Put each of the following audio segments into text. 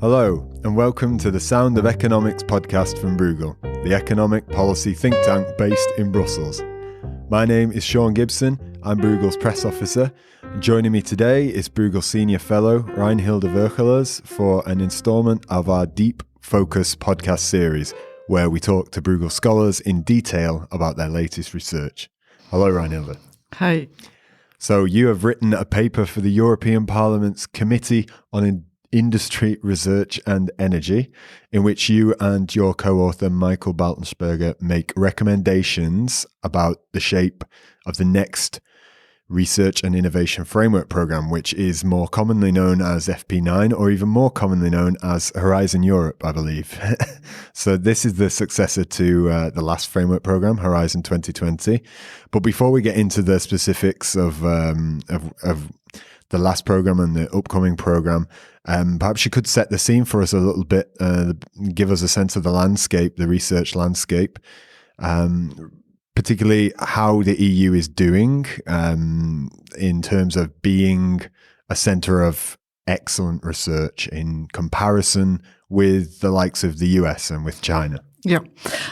Hello, and welcome to the Sound of Economics podcast from Bruegel, the economic policy think tank based in Brussels. My name is Sean Gibson, I'm Bruegel's press officer. Joining me today is Bruegel Senior Fellow Reinhilde Veugelers for an instalment of our Deep Focus podcast series, where we talk to Bruegel scholars in detail about their latest research. Hello, Reinhilde. Hi. So you have written a paper for the European Parliament's Committee on Industry, Research and Energy, in which you and your co-author Michael Baltensperger make recommendations about the shape of the next Research and Innovation Framework Programme, which is more commonly known as FP9, or even more commonly known as Horizon Europe, I believe. So this is the successor to the last framework programme, Horizon 2020. But before we get into the specifics of the last programme and the upcoming programme, perhaps you could set the scene for us a little bit, give us a sense of the landscape, the research landscape, particularly how the EU is doing in terms of being a centre of excellent research in comparison with the likes of the US and with China. Yeah,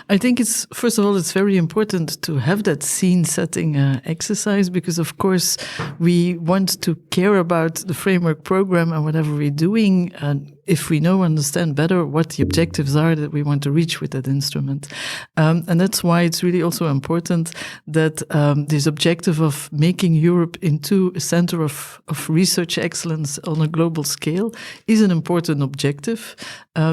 I think first of all, it's very important to have that scene-setting exercise because, of course, we want to care about the framework program and whatever we're doing, and if we understand better what the objectives are that we want to reach with that instrument. And that's why it's really also important that this objective of making Europe into a center of research excellence on a global scale is an important objective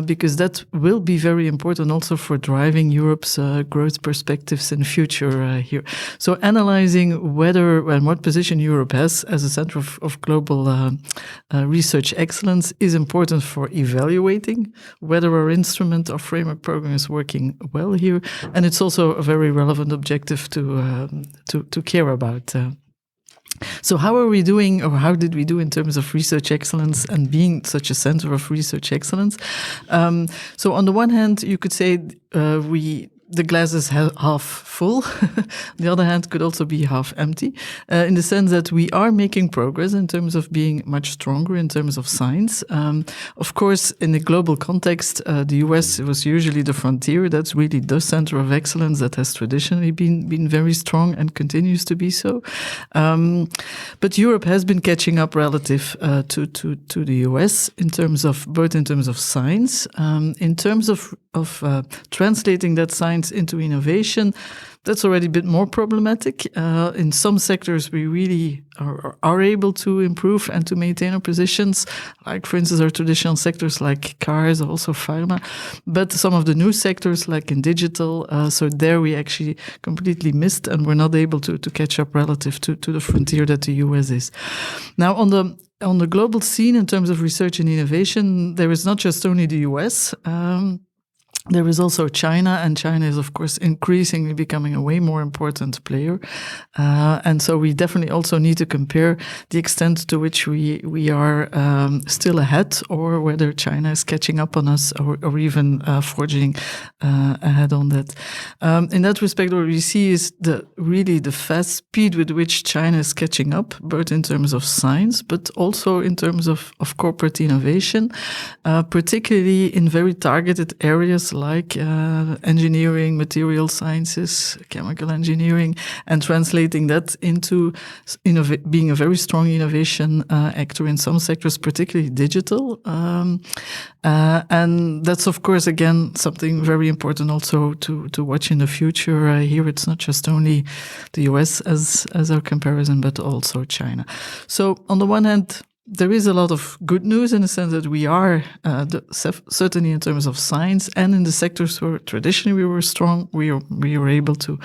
because that will be very important also for driving Europe's growth perspectives in future here. So analyzing whether and what position Europe has as a center of global research excellence is important for evaluating whether our instrument or framework program is working well here, and it's also a very relevant objective to care about. So how are we doing, or how did we do in terms of research excellence and being such a center of research excellence? So on the one hand, you could say the glass is half full. The other hand could also be half empty, in the sense that we are making progress in terms of being much stronger in terms of science. Of course, in the global context, the US was usually the frontier. That's really the center of excellence that has traditionally been very strong and continues to be so. But Europe has been catching up relative to the US in terms of science, in terms of translating that science into innovation. That's already a bit more problematic. In some sectors, we really are able to improve and to maintain our positions, like, for instance, our traditional sectors like cars, also pharma. But some of the new sectors, like in digital, so there we actually completely missed and we're not able to catch up relative to the frontier that the US is. Now, on the global scene, in terms of research and innovation, there is not just only the US. There is also China, and China is, of course, increasingly becoming a way more important player. And so we definitely also need to compare the extent to which we are still ahead, or whether China is catching up on us, or even forging ahead on that. In that respect, what we see is the fast speed with which China is catching up, both in terms of science, but also in terms of corporate innovation, particularly in very targeted areas like engineering, material sciences, chemical engineering, and translating that into being a very strong innovation actor in some sectors, particularly digital. And that's, of course, again, something very important also to watch in the future. Here it's not just only the US as our comparison, but also China. So on the one hand, there is a lot of good news in the sense that we are, certainly in terms of science and in the sectors where traditionally we were strong, we were able to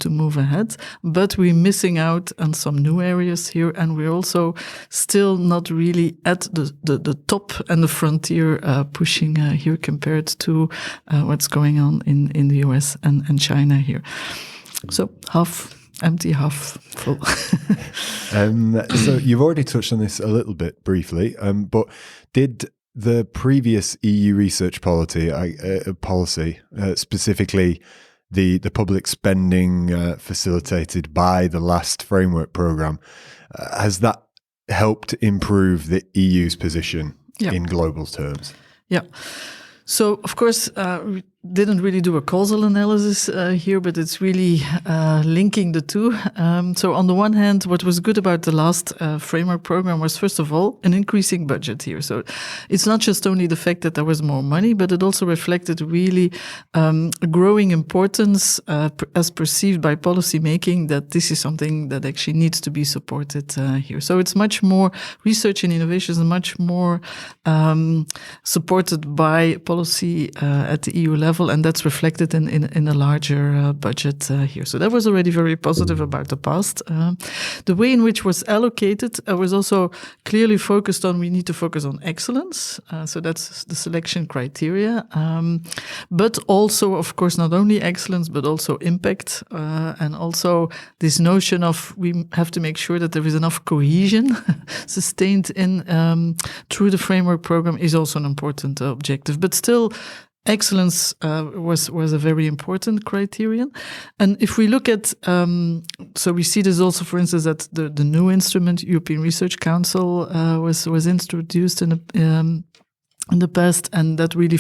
move ahead. But we're missing out on some new areas here, and we're also still not really at the top and the frontier pushing here compared to what's going on in the US and China here. So half empty, half full. So you've already touched on this a little bit briefly, but did the previous EU research policy, specifically the public spending facilitated by the last framework programme, has that helped improve the EU's position in global terms. Yeah. So, of course, we didn't really do a causal analysis here, but it's really linking the two. So on the one hand, what was good about the last framework program was, first of all, an increasing budget here. So it's not just only the fact that there was more money, but it also reflected really a growing importance as perceived by policy making that this is something that actually needs to be supported here. So it's much more research and innovation is much more supported by policy at the EU level, and that's reflected in a larger budget here. So that was already very positive about the past. The way in which was allocated was also clearly focused on, we need to focus on excellence. So that's the selection criteria. But also, of course, not only excellence, but also impact. And also this notion of we have to make sure that there is enough cohesion sustained in through the framework program is also an important objective. But still, excellence was a very important criterion. And if we look at, so we see this also, for instance, that the new instrument, European Research Council, was introduced in the past, and that really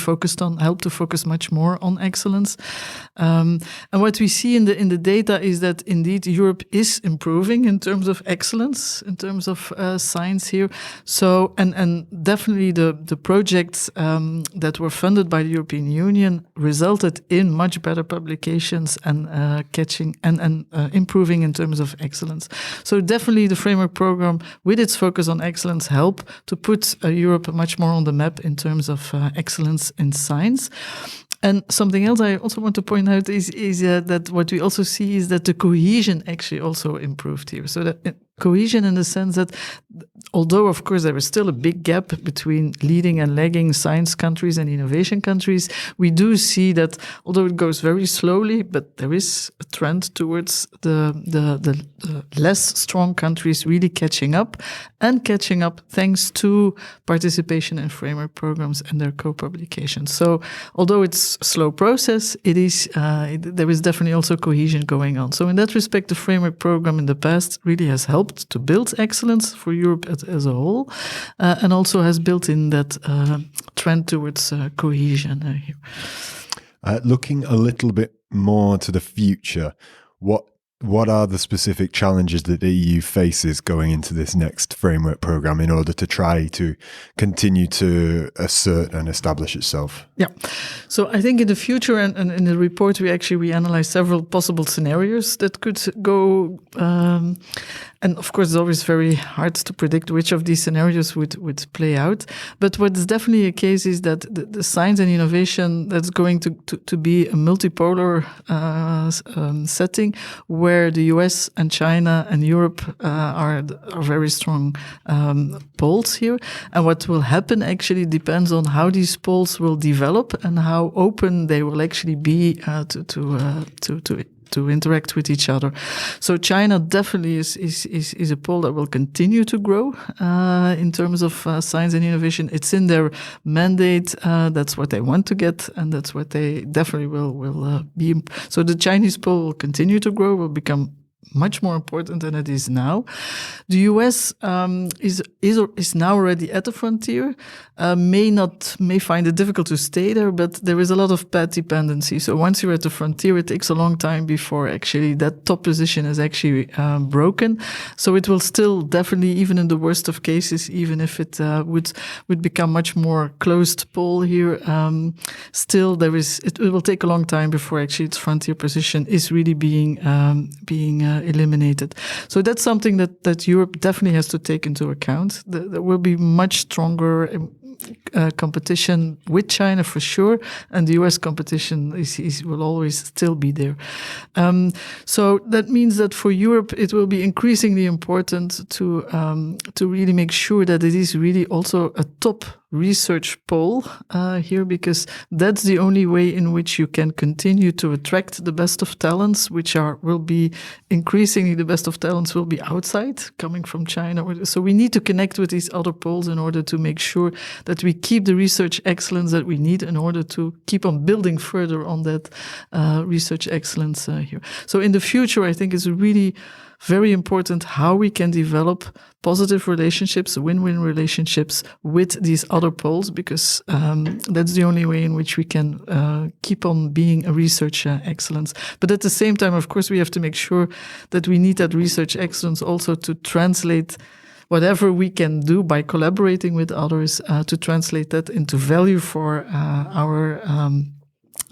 helped to focus much more on excellence. And what we see in the data is that indeed Europe is improving in terms of excellence, in terms of science here. So, and definitely the projects that were funded by the European Union resulted in much better publications and catching and improving in terms of excellence. So definitely the framework program, with its focus on excellence, help to put Europe much more on the map in terms of excellence in science. And something else I also want to point out is that what we also see is that the cohesion actually also improved here. So that cohesion in the sense that although, of course, there is still a big gap between leading and lagging science countries and innovation countries, we do see that although it goes very slowly, but there is a trend towards the less strong countries really catching up thanks to participation in framework programs and their co-publications. So although it's a slow process, there is definitely also cohesion going on. So in that respect, the framework program in the past really has helped to build excellence for Europe as a whole, and also has built in that trend towards cohesion here. Looking a little bit more to the future, what are the specific challenges that the EU faces going into this next framework program in order to try to continue to assert and establish itself? Yeah. So I think in the future, and in the report, we analyze several possible scenarios that could go. And of course, it's always very hard to predict which of these scenarios would play out. But what is definitely a case is that the science and innovation that's going to be a multipolar setting where the US and China and Europe are very strong poles here. And what will happen actually depends on how these poles will develop and how open they will actually be to interact with each other. So China definitely is a pole that will continue to grow in terms of science and innovation. It's in their mandate. That's what they want to get, and that's what they definitely will be. So the Chinese pole will continue to grow, will become much more important than it is now. The US is now already at the frontier, may find it difficult to stay there, but there is a lot of path dependency. So once you're at the frontier, it takes a long time before actually that top position is actually broken. So it will still definitely, even in the worst of cases, even if it would become much more closed pole here, still it will take a long time before actually its frontier position is really being eliminated. So that's something that Europe definitely has to take into account. There will be much stronger competition with China for sure, and the US competition will always still be there. So that means that for Europe, it will be increasingly important to really make sure that it is really also a top research pole here, because that's the only way in which you can continue to attract the best of talents, will be increasingly the best of talents will be outside, coming from China. So we need to connect with these other poles in order to make sure that we keep the research excellence that we need in order to keep on building further on that research excellence here. So in the future, I think it's really very important how we can develop positive relationships, win-win relationships with these other poles, because that's the only way in which we can keep on being a research excellence. But at the same time, of course, we have to make sure that we need that research excellence also to translate whatever we can do by collaborating with others, to translate that into value for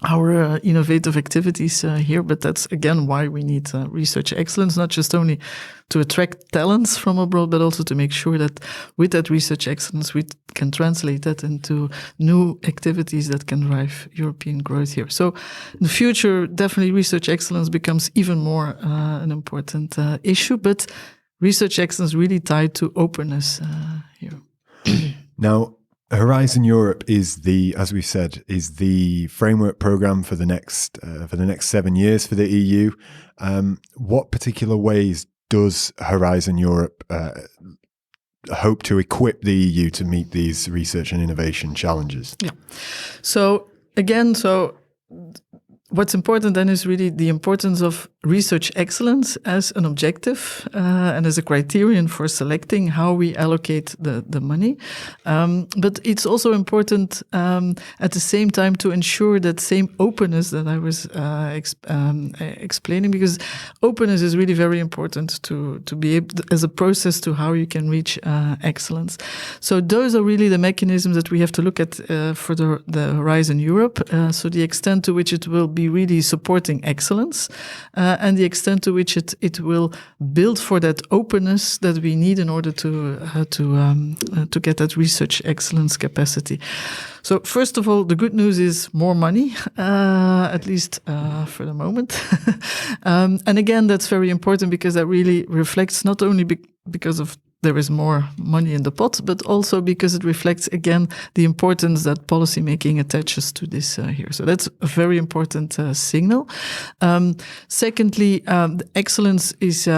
our innovative activities here. But that's, again, why we need research excellence, not just only to attract talents from abroad, but also to make sure that with that research excellence, we can translate that into new activities that can drive European growth here. So in the future, definitely research excellence becomes even more an important issue, but research excellence really tied to openness here. Now, Horizon Europe is as we said, is the framework program for the next 7 years for the EU. What particular ways does Horizon Europe hope to equip the EU to meet these research and innovation challenges? Yeah. So again, what's important then is really the importance of research excellence as an objective and as a criterion for selecting how we allocate the money. But it's also important at the same time to ensure that same openness that I was explaining, because openness is really very important to be able as a process to how you can reach excellence. So those are really the mechanisms that we have to look at for the Horizon Europe. So the extent to which it will be really supporting excellence, and the extent to which it will build for that openness that we need in order to get that research excellence capacity. So first of all, the good news is more money, at least for the moment. And again, that's very important because that really reflects not only because of there is more money in the pot, but also because it reflects, again, the importance that policymaking attaches to this here. So that's a very important signal. Secondly, excellence is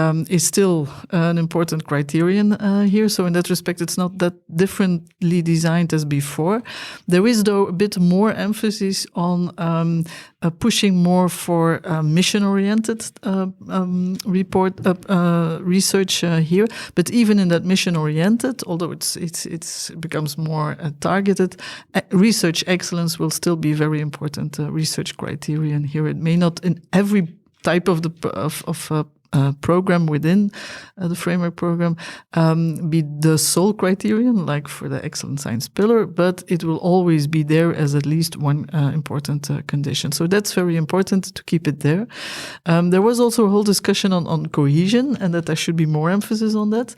still an important criterion here. So in that respect, it's not that differently designed as before. There is, though, a bit more emphasis on pushing more for mission-oriented research here. But even in that mission-oriented, although it becomes more targeted, research excellence will still be very important research criterion here. It may not in every type of program within the framework program be the sole criterion, like for the excellent science pillar, but it will always be there as at least one important condition. So that's very important to keep it there. There was also a whole discussion on cohesion, and that there should be more emphasis on that.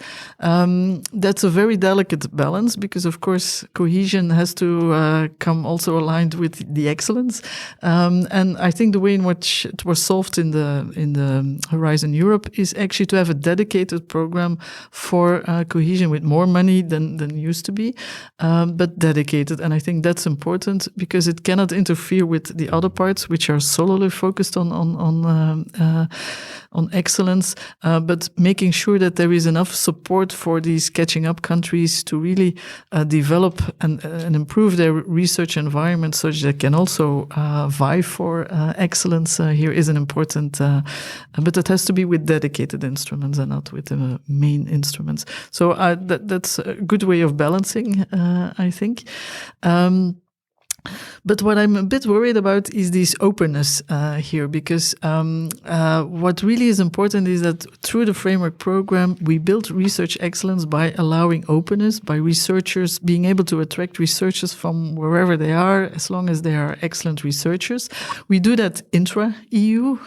That's a very delicate balance because, of course, cohesion has to come also aligned with the excellence. And I think the way in which it was solved in the Horizon Europe is actually to have a dedicated program for cohesion with more money than used to be, but dedicated. And I think that's important because it cannot interfere with the other parts, which are solely focused on excellence, but making sure that there is enough support for these catching up countries to really develop and improve their research environment so that they can also vie for excellence here is an important, but it has to be with dedicated instruments and not with the main instruments. So that's a good way of balancing, I think. But what I'm a bit worried about is this openness here, because what really is important is that through the framework program, we build research excellence by allowing openness, by researchers being able to attract researchers from wherever they are, as long as they are excellent researchers. We do that intra-EU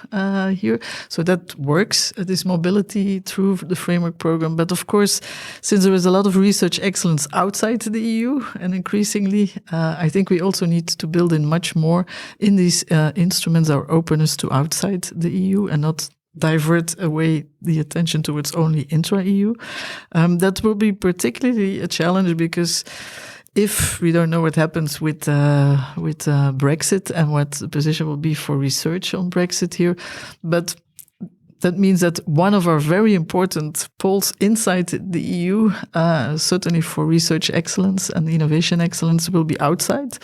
here, so that works, this mobility through the framework program. But of course, since there is a lot of research excellence outside the EU, and increasingly, I think we also need to build in much more in these instruments our openness to outside the EU and not divert away the attention towards only intra-EU. That will be particularly a challenge because if we don't know what happens with Brexit and what the position will be for research on Brexit here, but that means that one of our very important poles inside the EU, certainly for research excellence and innovation excellence, will be outside.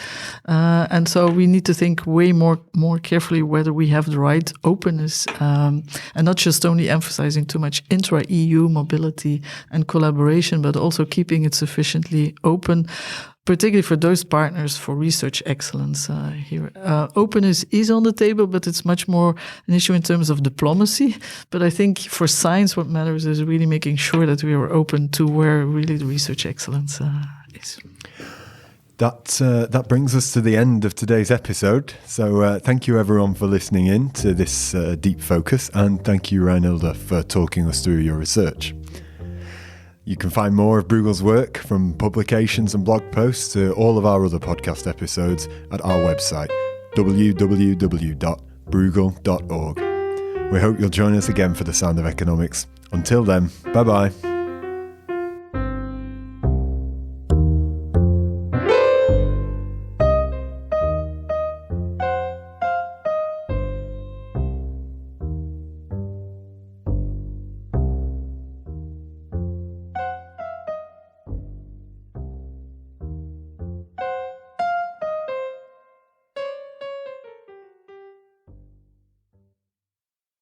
And so we need to think way more carefully whether we have the right openness and not just only emphasizing too much intra-EU mobility and collaboration, but also keeping it sufficiently open, particularly for those partners for research excellence here. Openness is on the table, but it's much more an issue in terms of diplomacy. But I think for science, what matters is really making sure that we are open to where really the research excellence is. That brings us to the end of today's episode. So thank you everyone for listening in to this deep focus, and thank you, Reinhilde, for talking us through your research. You can find more of Bruegel's work, from publications and blog posts to all of our other podcast episodes, at our website, www.bruegel.org. We hope you'll join us again for The Sound of Economics. Until then, bye-bye.